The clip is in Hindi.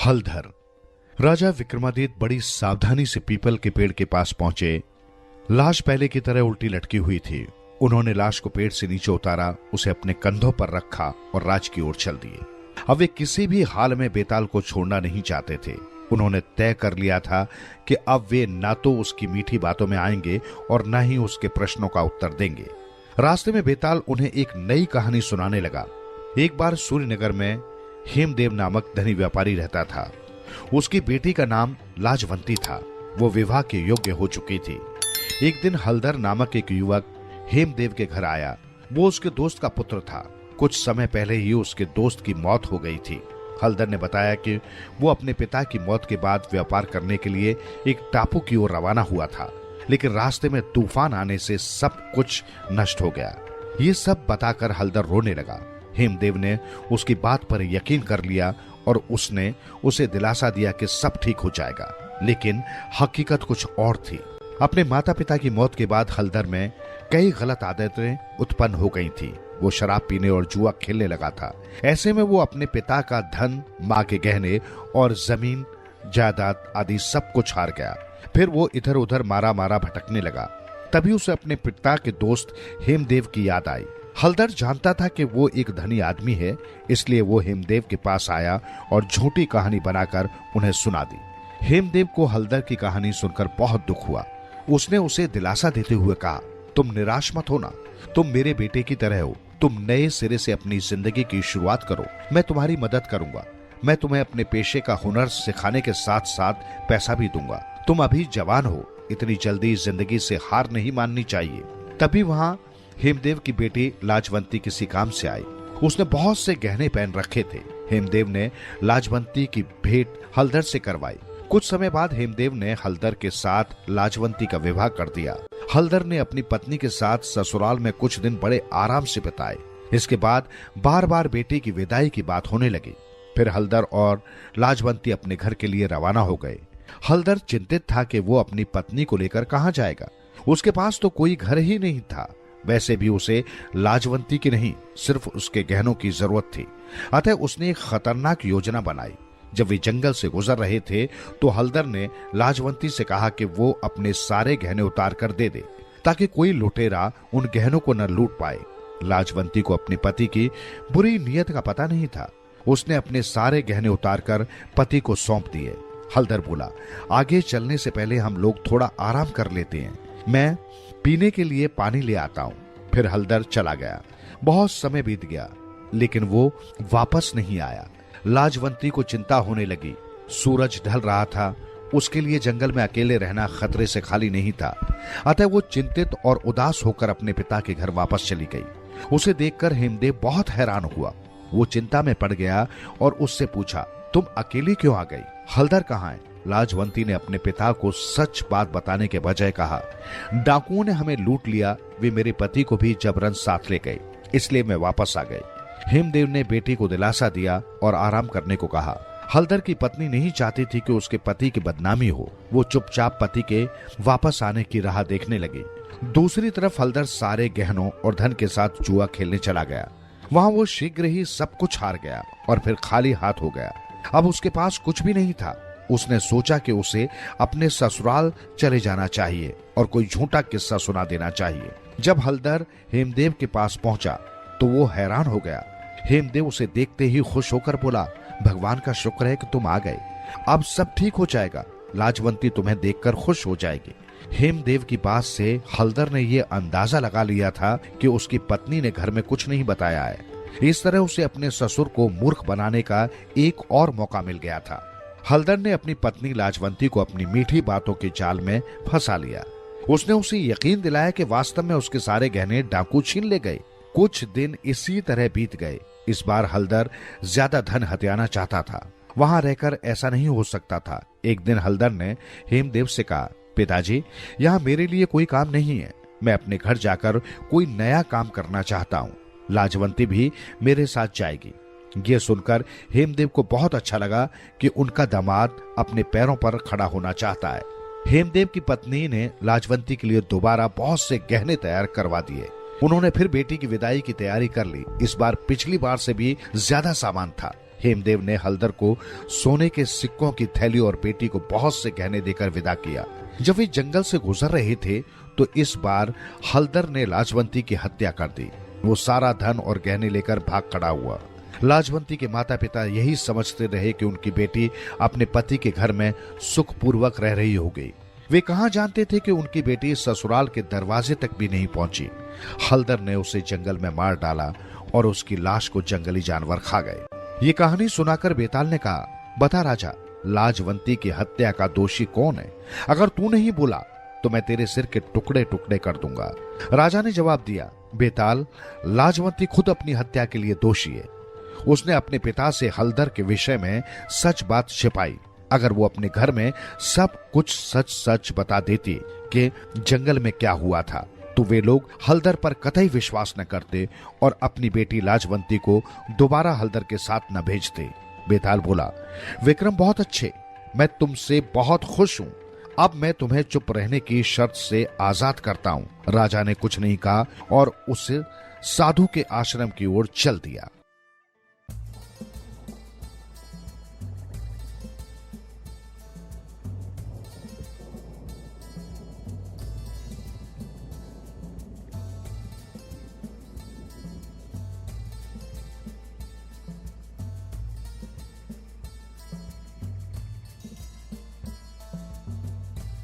हलधर। राजा विक्रमादित्य बड़ी सावधानी से पीपल के पेड़ के पास पहुंचे। लाश पहले की तरह उल्टी लटकी हुई थी। उन्होंने लाश को पेड़ से नीचे उतारा, उसे अपने कंधों पर रखा और राज की ओर चल दिए। अब वे किसी भी हाल में बेताल को छोड़ना नहीं चाहते थे। उन्होंने तय कर लिया था कि अब वे ना तो उसकी मीठी बातों में आएंगे और न ही उसके प्रश्नों का उत्तर देंगे। रास्ते में बेताल उन्हें एक नई कहानी सुनाने लगा। एक बार सूर्यनगर में हेमदेव नामक धनी व्यापारी रहता था। उसकी बेटी का नाम लाजवंती था। वो विवाह के योग्य हो चुकी थी। एक दिन हलधर नामक एक युवक हेमदेव के घर आया। वो उसके दोस्त का पुत्र था। कुछ समय पहले ही उसके दोस्त की मौत हो गई थी। हलधर ने बताया कि वो अपने पिता की मौत के बाद व्यापार करने के लिए एक टापू की ओर रवाना हुआ था, लेकिन रास्ते में तूफान आने से सब कुछ नष्ट हो गया। ये सब बताकर हलधर रोने लगा। हेमदेव ने उसकी बात पर यकीन कर लिया और उसने उसे दिलासा दिया कि सब ठीक हो जाएगा, लेकिन हकीकत कुछ और थी। अपने माता पिता की मौत के बाद हलधर में कई गलत आदतें उत्पन्न हो गई थी। वो शराब पीने और जुआ खेलने लगा था। ऐसे में वो अपने पिता का धन, माँ के गहने और जमीन जायदाद आदि सब कुछ हार गया। फिर वो इधर उधर मारा मारा भटकने लगा। तभी उसे अपने पिता के दोस्त हेमदेव की याद आई। हलधर जानता था कि वो एक धनी आदमी है, इसलिए वो हेमदेव के पास आया और झूठी कहानी बनाकर उन्हें सुना दी। हेमदेव को हलधर की कहानी सुनकर बहुत दुख हुआ। उसने उसे दिलासा देते हुए कहा, तुम निराश मत होना, तुम मेरे बेटे की तरह हो। तुम नए सिरे से अपनी जिंदगी की शुरुआत करो। मैं तुम्हारी मदद करूंगा। मैं तुम्हें अपने पेशे का हुनर सिखाने के साथ साथ पैसा भी दूंगा। तुम अभी जवान हो, इतनी जल्दी जिंदगी से हार नहीं माननी चाहिए। तभी वहां हेमदेव की बेटी लाजवंती किसी काम से आई। उसने बहुत से गहने पहन रखे थे। हेमदेव ने लाजवंती की भेंट हलधर से करवाई। कुछ समय बाद हेमदेव ने हलधर के साथ लाजवंती का विवाह कर दिया। हलधर ने अपनी पत्नी के साथ ससुराल में कुछ दिन बड़े आराम से बिताए। इसके बाद बार बार बेटे की विदाई की बात होने लगी। फिर हलधर और लाजवंती अपने घर के लिए रवाना हो गए। हलधर चिंतित था कि वो अपनी पत्नी को लेकर कहां जाएगा। उसके पास तो कोई घर ही नहीं था। वैसे भी उसे लाजवंती की नहीं, सिर्फ उसके गहनों की जरूरत थी। अतः उसने एक खतरनाक योजना बनाई। जब वे जंगल से गुजर रहे थे तो हलधर ने लाजवंती से कहा कि वो अपने सारे गहने उतार कर दे दे, ताकि कोई लुटेरा उन गहनों को न लूट पाए। लाजवंती को अपने पति की बुरी नीयत का पता नहीं था। उसने अपने सारे गहने उतारकर पति को सौंप दिए। हलधर बोला, आगे चलने से पहले हम लोग थोड़ा आराम कर लेते हैं। मैं पीने के लिए पानी ले आता हूँ। फिर हलधर चला गया। बहुत समय बीत गया, लेकिन वो वापस नहीं आया। लाजवंती को चिंता होने लगी। सूरज ढल रहा था। उसके लिए जंगल में अकेले रहना खतरे से खाली नहीं था। अतः वो चिंतित और उदास होकर अपने पिता के घर वापस चली गई। उसे देखकर हेमदेव बहुत हैरान हुआ। वो चिंता में पड़ गया और उससे पूछा, तुम अकेली क्यों आ गई? हलधर कहाँ है? लाजवंती ने अपने पिता को सच बात बताने के बजाय कहा, डाकुओं ने हमें लूट लिया। वे मेरे पति को भी जबरन साथ ले गए, इसलिए मैं वापस आ गई। हेमदेव ने बेटी को दिलासा दिया और आराम करने को कहा। हलधर की पत्नी नहीं चाहती थी कि उसके पति की बदनामी हो। वो चुपचाप पति के वापस आने की राह देखने लगी। दूसरी तरफ हलधर सारे गहनों और धन के साथ जुआ खेलने चला गया। वहां वो शीघ्र ही सब कुछ हार गया और फिर खाली हाथ हो गया। अब उसके पास कुछ भी नहीं था। उसने सोचा कि उसे अपने ससुराल चले जाना चाहिए और कोई झूठा किस्सा सुना देना चाहिए। जब हलधर हेमदेव के पास पहुंचा तो वो हैरान हो गया। हेमदेव उसे देखते ही खुश होकर बोला, भगवान का शुक्र है कि तुम आ गए। अब सब ठीक हो जाएगा। लाजवंती तुम्हें देखकर खुश हो जाएगी। हेमदेव की बात से हलधर ने यह अंदाजा लगा लिया था कि उसकी पत्नी ने घर में कुछ नहीं बताया है। इस तरह उसे अपने ससुर को मूर्ख बनाने का एक और मौका मिल गया था। हलधर ने अपनी पत्नी लाजवंती को अपनी मीठी बातों के जाल में फंसा लिया। उसने उसे यकीन दिलाया कि वास्तव में उसके सारे गहने डाकू छीन ले गए। कुछ दिन इसी तरह बीत गए। इस बार हलधर ज्यादा धन हथियाना चाहता था। वहां रहकर ऐसा नहीं हो सकता था। एक दिन हलधर ने हेमदेव से कहा, पिताजी, यहाँ मेरे लिए कोई काम नहीं है। मैं अपने घर जाकर कोई नया काम करना चाहता हूँ। लाजवंती भी मेरे साथ जाएगी। ये सुनकर हेमदेव को बहुत अच्छा लगा कि उनका दामाद अपने पैरों पर खड़ा होना चाहता है। हेमदेव की पत्नी ने लाजवंती के लिए दोबारा बहुत से गहने तैयार करवा दिए। उन्होंने फिर बेटी की विदाई की तैयारी कर ली। इस बार पिछली बार से भी ज्यादा सामान था। हेमदेव ने हल्दर को सोने के सिक्कों की थैली और बेटी को बहुत से गहने देकर विदा किया। जब वे जंगल से गुजर रहे थे तो इस बार हल्दर ने लाजवंती की हत्या कर दी। वो सारा धन और गहने लेकर भाग खड़ा हुआ। लाजवंती के माता पिता यही समझते रहे कि उनकी बेटी अपने पति के घर में सुखपूर्वक रह रही होगी। वे कहां जानते थे कि उनकी बेटी ससुराल के दरवाजे तक भी नहीं पहुंची। हल्दर ने उसे जंगल में मार डाला और उसकी लाश को जंगली जानवर खा गए। ये कहानी सुनाकर बेताल ने कहा, बता राजा, लाजवंती की हत्या का दोषी कौन है? अगर तू नहीं बोला तो मैं तेरे सिर के टुकड़े टुकड़े कर दूंगा। राजा ने जवाब दिया, बेताल, लाजवंती खुद अपनी हत्या के लिए दोषी है। उसने अपने पिता से हल्दर के विषय में सच बात छिपाई। अगर वो अपने घर में सब कुछ सच सच बता देती कि जंगल में क्या हुआ था, तो वे लोग हल्दर पर कतई विश्वास न करते और अपनी बेटी लाजवंती को दोबारा हल्दर के साथ न भेजते। बेताल बोला, विक्रम बहुत अच्छे, मैं तुमसे बहुत खुश हूं। अब मैं तुम्हें चुप रहने की शर्त से आजाद करता हूं। राजा ने कुछ नहीं कहा और उस साधु के आश्रम की ओर चल दिया।